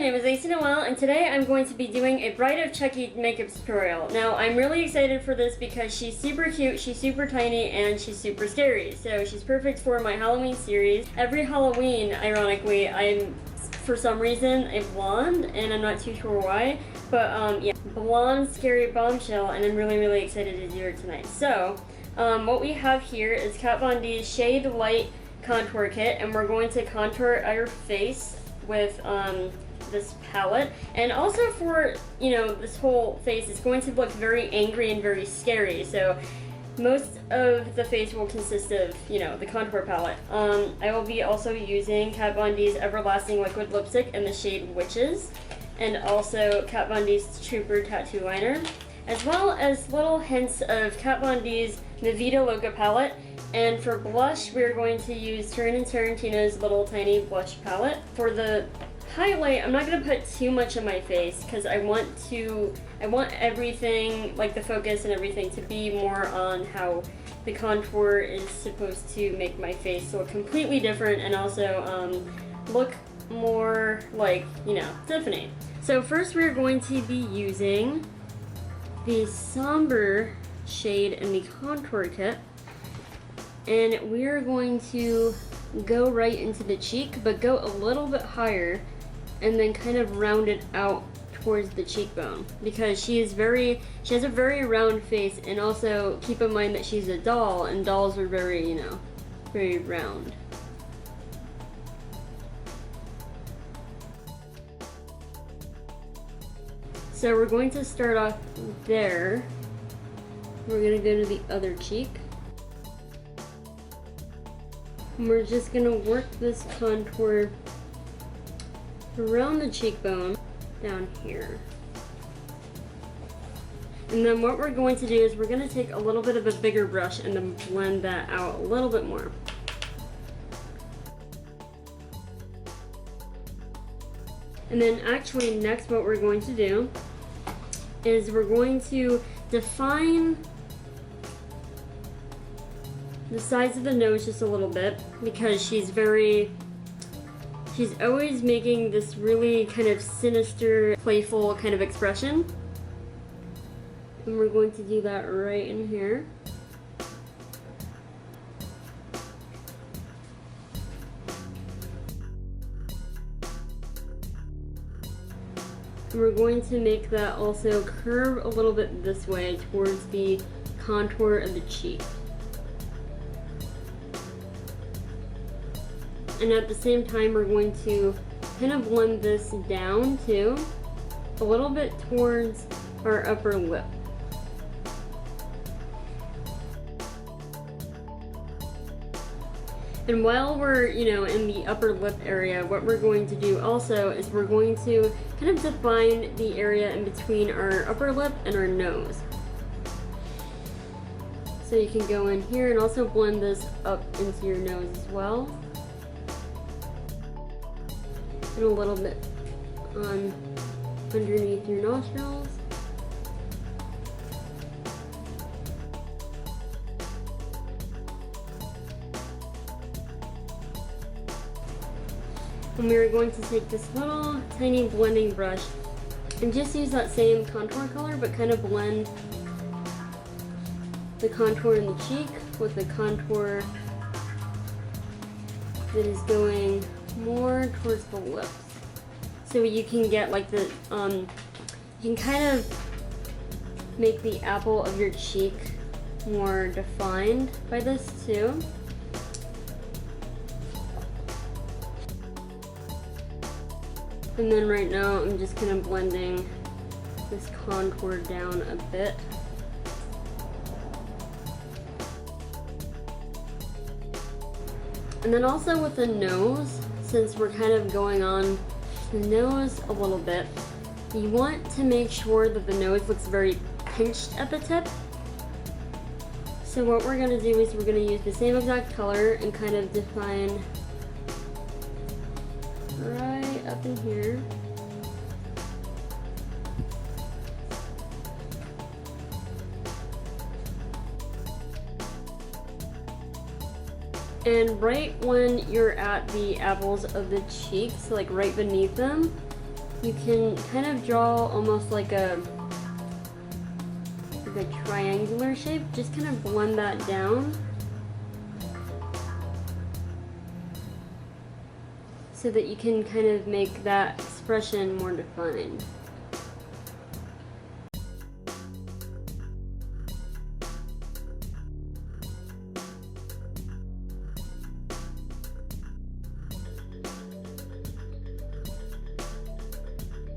name is Lacey Noel, and today I'm going to be doing a Bride of Chucky makeup tutorial. Now, I'm really excited for this because she's super cute, she's super tiny, and she's super scary. So she's perfect for my Halloween series. Every Halloween, ironically, I'm, for some reason, a blonde, and I'm not too sure why. But yeah, blonde, scary bombshell, and I'm really, really excited to do it tonight. So, what we have here is Kat Von D's Shade Light Contour Kit, and we're going to contour our face with this palette. And also for, you know, this whole face is going to look very angry and very scary, so most of the face will consist of, you know, the contour palette. I will be also using Kat Von D's Everlasting Liquid Lipstick in the shade Witches, and also Kat Von D's Trooper Tattoo Liner, as well as little hints of Kat Von D's Vida Loca palette. And for blush, we're going to use Tarantino's little tiny blush palette. For the highlight, I'm not going to put too much on my face because I want everything, like the focus and everything, to be more on how the contour is supposed to make my face look completely different and also look more like, you know, Tiffany. So first we're going to be using the sombre shade in the contour kit. And we're going to go right into the cheek, but go a little bit higher and then kind of round it out towards the cheekbone, because she has a very round face, and also keep in mind that she's a doll, and dolls are very, you know, very round. So we're going to start off there. We're going to go to the other cheek. And we're just going to work this contour around the cheekbone down here. And then what we're going to do is we're going to take a little bit of a bigger brush and then blend that out a little bit more. And then actually next what we're going to do is we're going to define the sides of the nose just a little bit, because she's always making this really kind of sinister, playful kind of expression. And we're going to do that right in here. And we're going to make that also curve a little bit this way towards the contour of the cheek. And at the same time, we're going to kind of blend this down too, a little bit towards our upper lip. And while we're, you know, in the upper lip area, what we're going to do also is we're going to kind of define the area in between our upper lip and our nose. So you can go in here and also blend this up into your nose as well. And a little bit on underneath your nostrils. And we're going to take this little tiny blending brush and just use that same contour color, but kind of blend the contour in the cheek with the contour that is going more towards the lips, so you can get like the you can kind of make the apple of your cheek more defined by this too. And then right now I'm just kind of blending this contour down a bit. And then also with the nose, since we're kind of going on the nose a little bit, you want to make sure that the nose looks very pinched at the tip. So what we're going to do is we're going to use the same exact color and kind of define right up in here. And right when you're at the apples of the cheeks, like right beneath them, you can kind of draw almost like a triangular shape. Just kind of blend that down so that you can kind of make that expression more defined.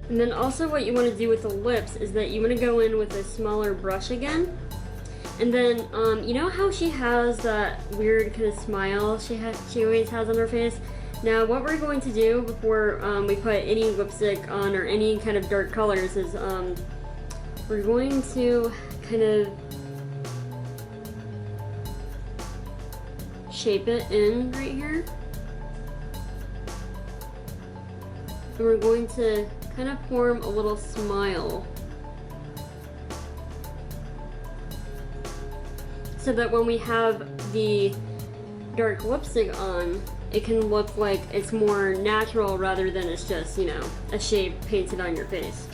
And then also what you want to do with the lips is that you want to go in with a smaller brush again. And then, you know how she has that weird kind of smile she always has on her face? Now what we're going to do before we put any lipstick on or any kind of dark colors is we're going to kind of shape it in right here. And we're going to kind of form a little smile so that when we have the dark lipstick on, it can look like it's more natural rather than it's just, you know, a shape painted on your face.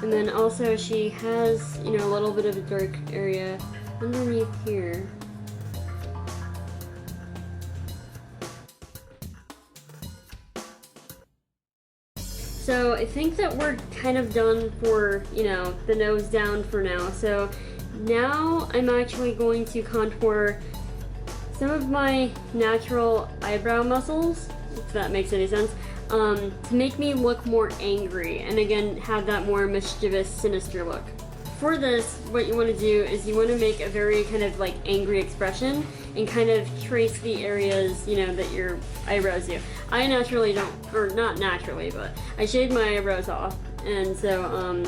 And then also she has, you know, a little bit of a dark area underneath here. So I think that we're kind of done for, you know, the nose down for now. So now I'm actually going to contour some of my natural eyebrow muscles, if that makes any sense. To make me look more angry and again have that more mischievous, sinister look. For this, what you want to do is you want to make a very kind of like angry expression and kind of trace the areas, you know, that your eyebrows do. I naturally don't, or not naturally, but I shaved my eyebrows off, and so I'm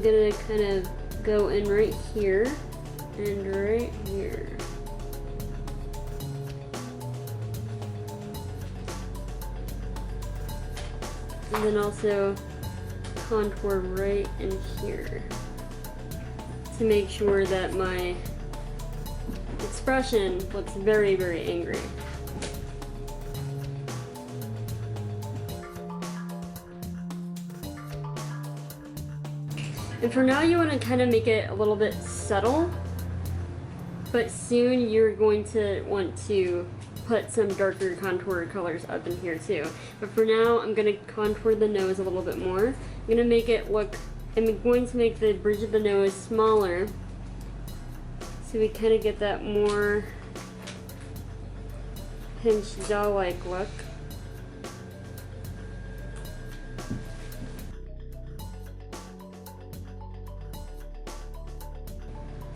gonna kind of go in right here and right here. And then also contour right in here to make sure that my expression looks very, very angry. And for now you want to kind of make it a little bit subtle, but soon you're going to want to put some darker contour colors up in here too. But for now, I'm going to contour the nose a little bit more. I'm going to make it look, I'm going to make the bridge of the nose smaller so we kind of get that more pinched jaw-like look.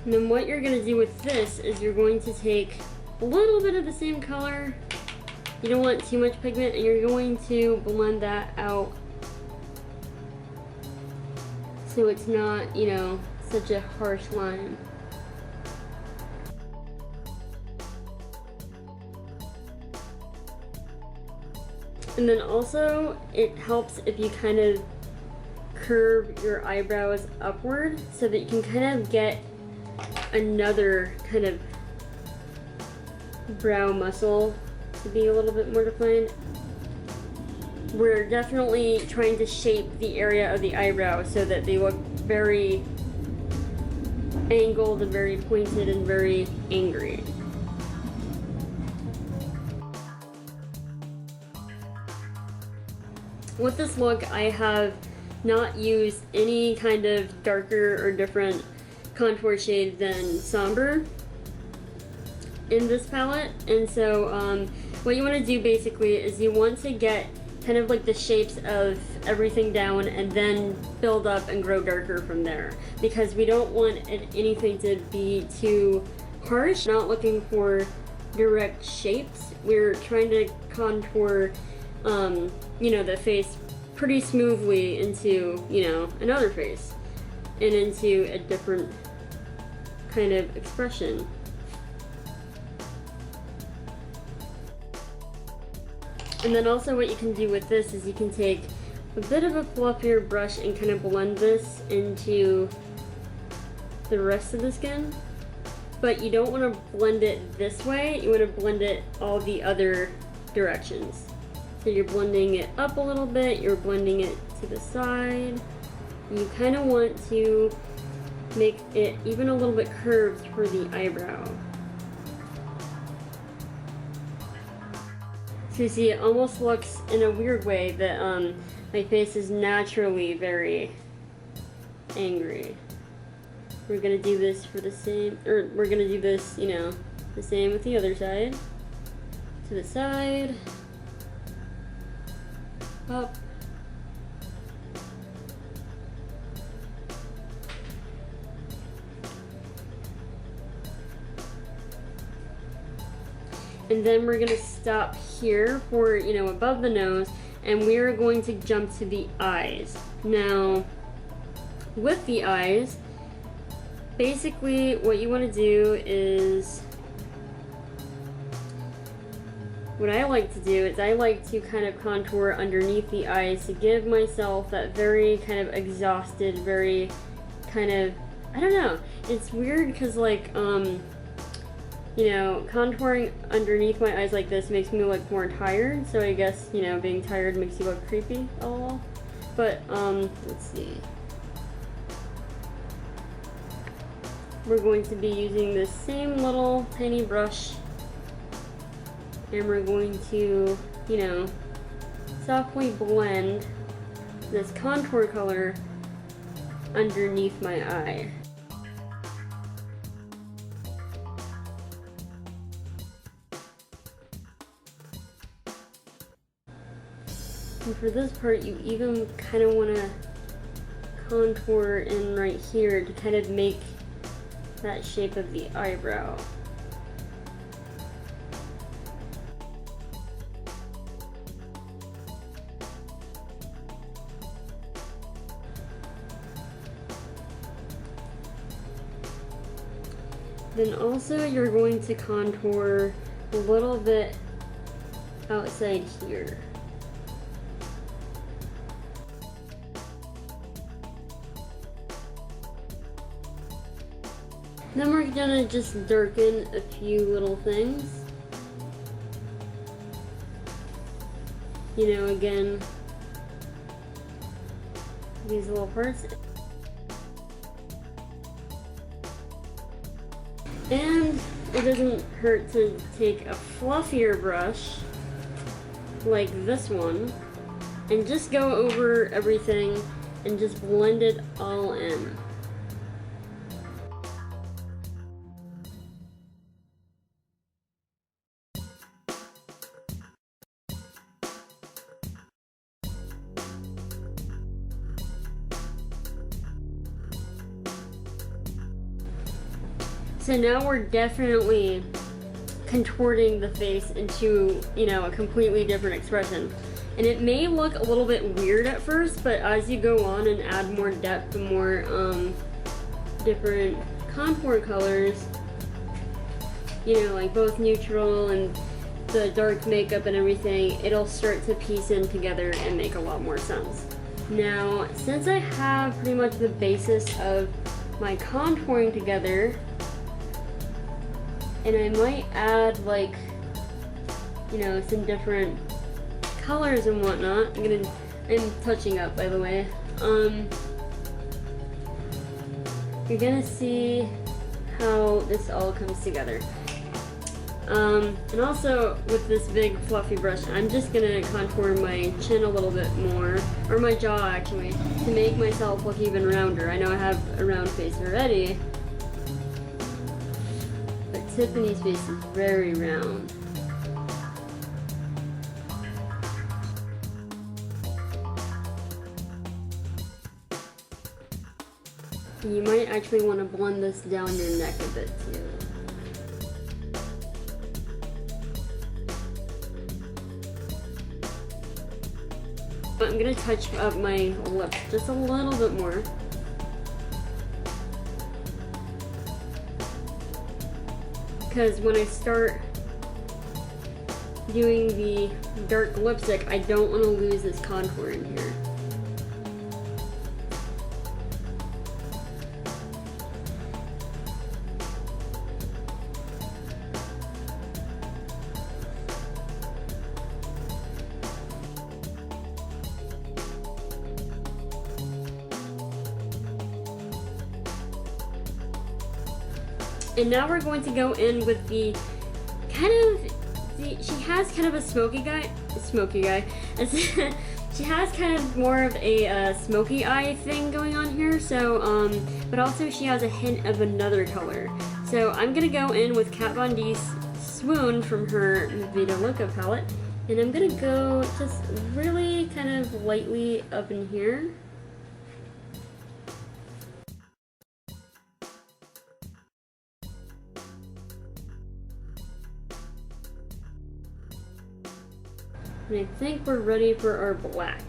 And then what you're going to do with this is you're going to take a little bit of the same color. You don't want too much pigment, and you're going to blend that out so it's not, you know, such a harsh line. And then also it helps if you kind of curve your eyebrows upward so that you can kind of get another kind of brow muscle to be a little bit more defined. We're definitely trying to shape the area of the eyebrow so that they look very angled and very pointed and very angry. With this look, I have not used any kind of darker or different contour shade than sombre in this palette, and so what you want to do basically is you want to get kind of like the shapes of everything down and then build up and grow darker from there, because we don't want anything to be too harsh. We're not looking for direct shapes. We're trying to contour you know, the face pretty smoothly into, you know, another face and into a different kind of expression. And then also what you can do with this is you can take a bit of a fluffier brush and kind of blend this into the rest of the skin. But you don't want to blend it this way, you want to blend it all the other directions. So you're blending it up a little bit, you're blending it to the side. You kind of want to make it even a little bit curved for the eyebrow. So you see, it almost looks in a weird way that my face is naturally very angry. We're gonna do this for the same, or we're gonna do this, you know, the same with the other side. To the side, up. And then we're gonna stop here for, you know, above the nose, and we're going to jump to the eyes. Now, with the eyes, basically what you want to do is, what I like to do is I like to kind of contour underneath the eyes to give myself that very kind of exhausted, very kind of, I don't know, it's weird because like, you know, contouring underneath my eyes like this makes me look more tired, so I guess, you know, being tired makes you look creepy a little. But, let's see. We're going to be using this same little tiny brush, and we're going to, you know, softly blend this contour color underneath my eye. And for this part, you even kind of want to contour in right here to kind of make that shape of the eyebrow. Then also you're going to contour a little bit outside here. Then we're gonna just darken a few little things. You know, again, these little parts. And it doesn't hurt to take a fluffier brush, like this one, and just go over everything and just blend it all in. So now we're definitely contorting the face into, you know, a completely different expression. And it may look a little bit weird at first, but as you go on and add more depth and more different contour colors, you know, like both neutral and the dark makeup and everything, it'll start to piece in together and make a lot more sense. Now, since I have pretty much the basis of my contouring together, and I might add, like, you know, some different colors and whatnot. I'm touching up, by the way. You're gonna see how this all comes together. And also, with this big fluffy brush, I'm just gonna contour my chin a little bit more, or my jaw actually, to make myself look even rounder. I know I have a round face already, Tiffany's face is very round. You might actually want to blend this down your neck a bit too. I'm going to touch up my lips just a little bit more. Because when I start doing the dark lipstick, I don't want to lose this contour in here. And now we're going to go in with the she has kind of a smoky guy. She has kind of more of a smoky eye thing going on here, so, but also she has a hint of another color. So I'm gonna go in with Kat Von D's Swoon from her Vida Loca palette, and I'm gonna go just really kind of lightly up in here. And I think we're ready for our black.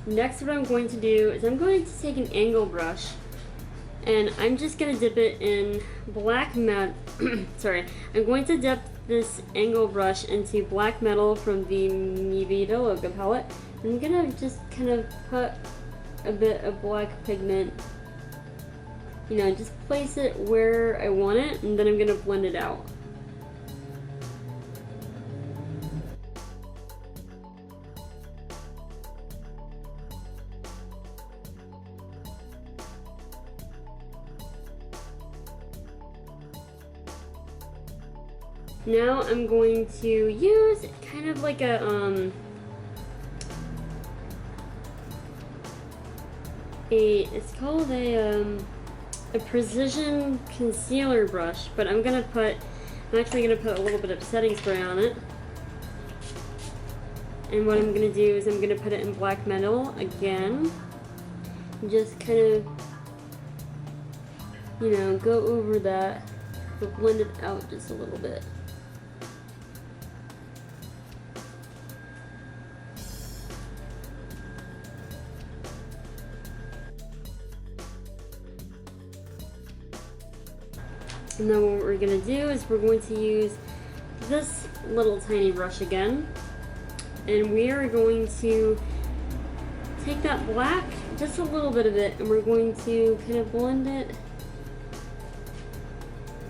Next, what I'm going to do is I'm going to take an angle brush, and I'm just going to dip it in black metal. Sorry, I'm going to dip this angle brush into black metal from the Vida Loca palette. I'm going to just kind of put a bit of black pigment, you know, just place it where I want it, and then I'm going to blend it out. Now I'm going to use kind of like a it's called a precision concealer brush, but I'm actually gonna put a little bit of setting spray on it. And what I'm gonna do is I'm gonna put it in black metal again. Just kind of, you know, go over that, but blend it out just a little bit. And then what we're going to do is we're going to use this little tiny brush again, and we are going to take that black, just a little bit of it, and we're going to kind of blend it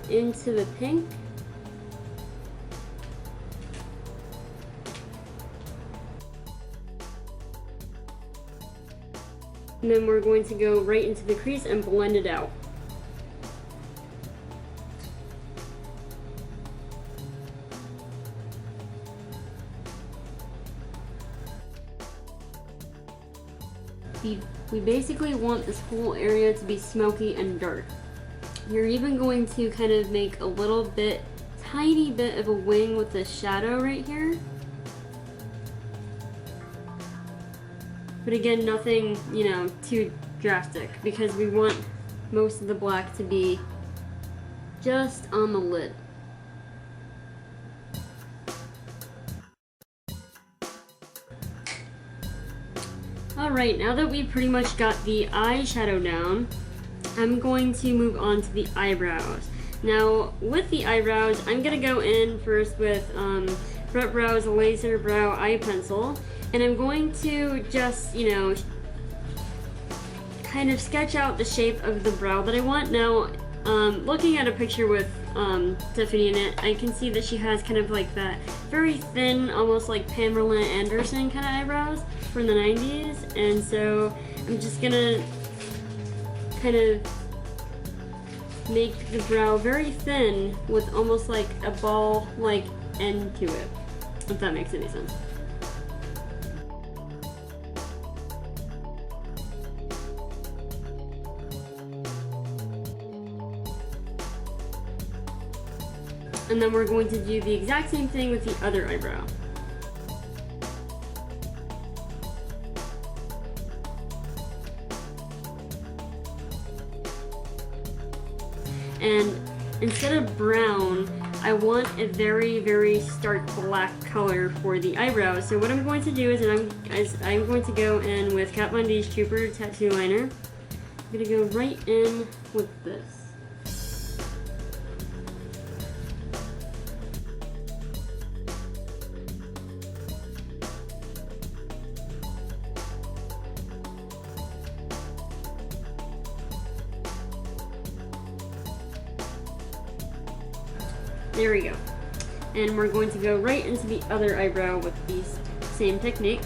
into the pink. And then we're going to go right into the crease and blend it out. We basically want this whole area to be smoky and dark. You're even going to kind of make a little bit, tiny bit of a wing with the shadow right here. But again, nothing, you know, too drastic, because we want most of the black to be just on the lid. Alright, now that we pretty much got the eyeshadow down, I'm going to move on to the eyebrows. Now, with the eyebrows, I'm going to go in first with Fret Brow's Laser Brow Eye Pencil, and I'm going to just, you know, kind of sketch out the shape of the brow that I want. Now, looking at a picture with Tiffany in it, I can see that she has kind of like that very thin, almost like Pamela Anderson kind of eyebrows from the 90s, and so I'm just gonna kind of make the brow very thin with almost like a ball-like end to it, if that makes any sense. And then we're going to do the exact same thing with the other eyebrow. And instead of brown, I want a very, very stark black color for the eyebrows. So what I'm going to do is I'm going to go in with Kat Von D's Trooper Tattoo Liner. I'm going to go right in with this. There we go. And we're going to go right into the other eyebrow with the same technique.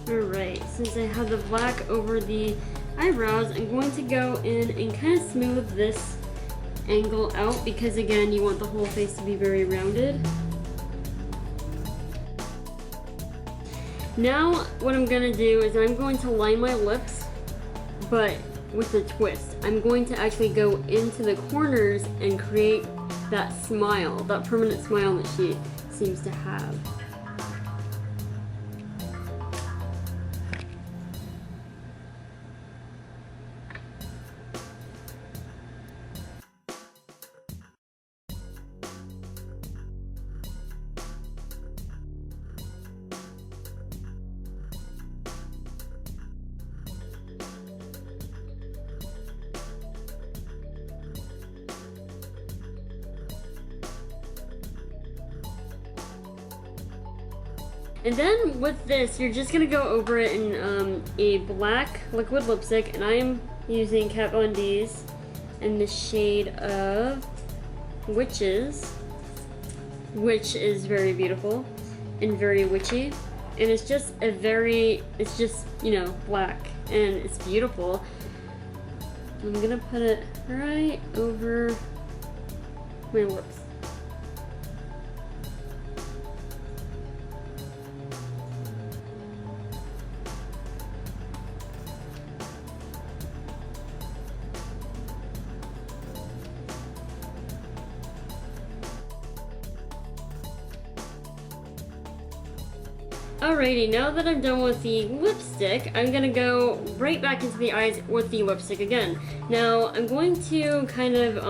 Alright, since I have the black over the eyebrows, I'm going to go in and kind of smooth this angle out because again, you want the whole face to be very rounded. Now, what I'm gonna do is I'm going to line my lips, but with a twist. I'm going to actually go into the corners and create that smile, that permanent smile that she seems to have. And then with this, you're just gonna go over it in a black liquid lipstick, and I'm using Kat Von D's in the shade of Witches, which is very beautiful and very witchy. And it's just you know, black, and it's beautiful. I'm gonna put it right over my lips. Alrighty, now that I'm done with the lipstick, I'm gonna go right back into the eyes with the lipstick again. Now, I'm going to kind of,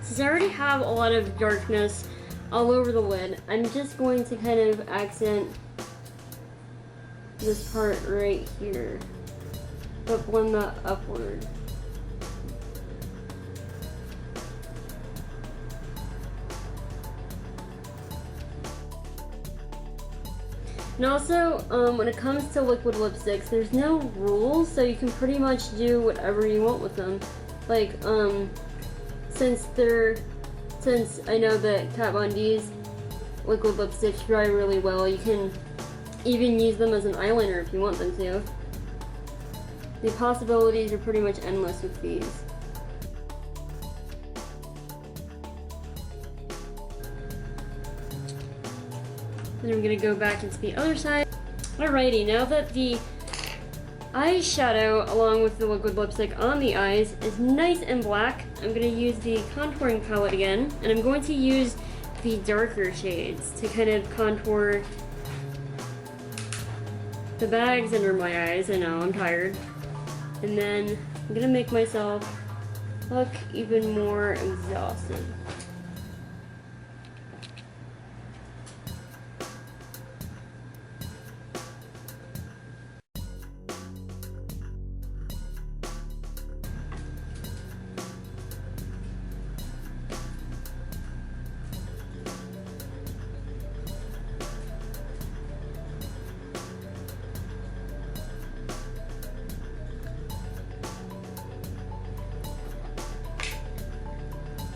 since I already have a lot of darkness all over the lid, I'm just going to kind of accent this part right here, but blend that upward. And also, when it comes to liquid lipsticks, there's no rules, so you can pretty much do whatever you want with them. Like, since I know that Kat Von D's liquid lipsticks dry really well, you can even use them as an eyeliner if you want them to. The possibilities are pretty much endless with these. Then I'm gonna go back into the other side. Alrighty, now that the eyeshadow along with the liquid lipstick on the eyes is nice and black, I'm gonna use the contouring palette again, and I'm going to use the darker shades to kind of contour the bags under my eyes. I know, I'm tired. And then I'm gonna make myself look even more exhausted.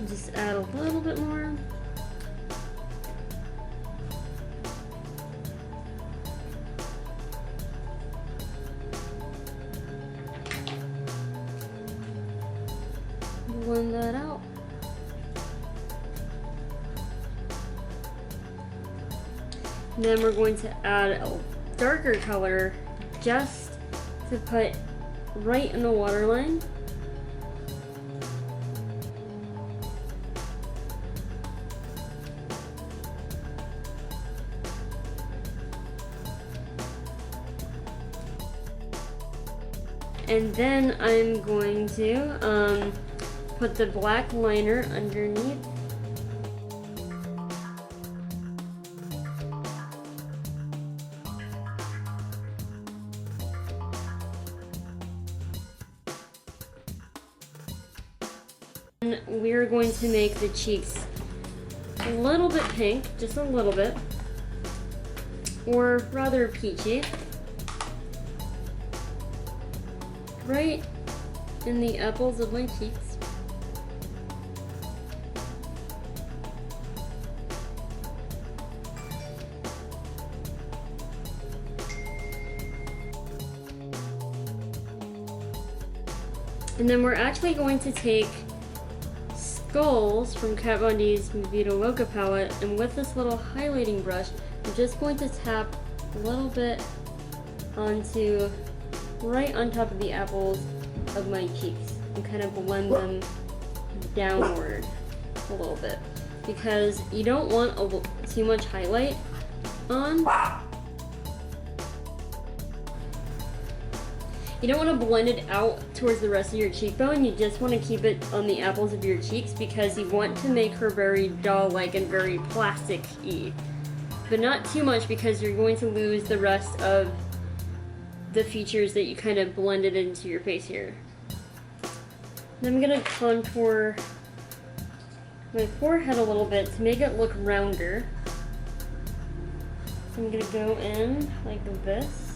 Just add a little bit more. Blend that out. And then we're going to add a darker color just to put right in the waterline. And then I'm going to put the black liner underneath. And we're going to make the cheeks a little bit pink, just a little bit, or rather peachy. Right in the apples of my cheeks. And then we're actually going to take Skulls from Kat Von D's Vida Loca palette, and with this little highlighting brush, I'm just going to tap a little bit onto right on top of the apples of my cheeks and kind of blend them downward a little bit, because you don't want too much highlight on. You don't want to blend it out towards the rest of your cheekbone. You just want to keep it on the apples of your cheeks because you want to make her very doll-like and very plastic-y. But not too much, because you're going to lose the rest of the features that you kind of blended into your face here. Then I'm going to contour my forehead a little bit to make it look rounder. So I'm going to go in like this.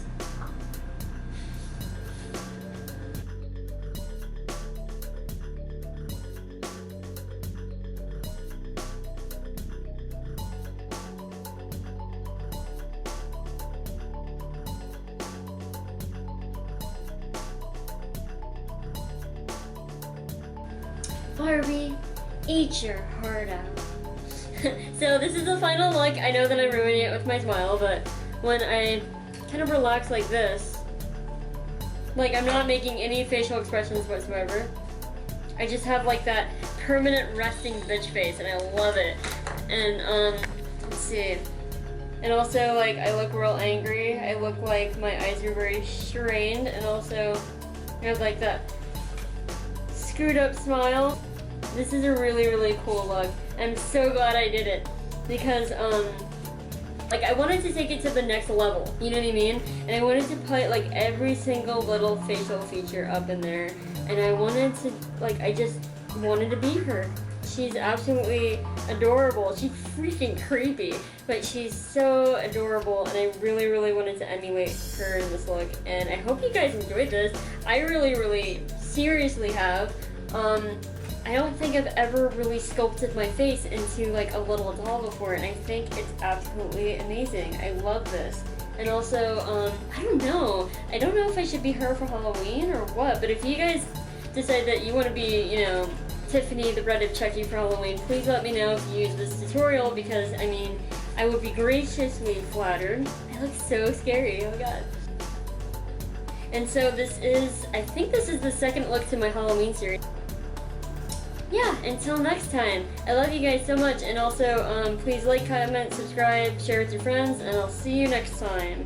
Barbie, eat your heart out. So this is the final look. I know that I'm ruining it with my smile, but when I kind of relax like this, like I'm not making any facial expressions whatsoever. I just have like that permanent resting bitch face, and I love it. And let's see. And also, like, I look real angry. I look like my eyes are very strained, and also I have like that screwed up smile. This is a really, really cool look. I'm so glad I did it because like I wanted to take it to the next level, you know what I mean? And I wanted to put like every single little facial feature up in there, and I wanted to, like, I just wanted to be her. She's absolutely adorable. She's freaking creepy, but she's so adorable, and I really, really wanted to emulate her in this look. And I hope you guys enjoyed this. I really, really seriously have. I don't think I've ever really sculpted my face into like a little doll before, and I think it's absolutely amazing. I love this. And also, I don't know if I should be her for Halloween or what, but if you guys decide that you want to be, you know, Tiffany the Bride of Chucky for Halloween, please let me know if you use this tutorial, because I mean, I would be graciously flattered. I look so scary, oh my god. And so this is, I think this is the second look to my Halloween series. Yeah, until next time, I love you guys so much, and also please like, comment, subscribe, share with your friends, and I'll see you next time.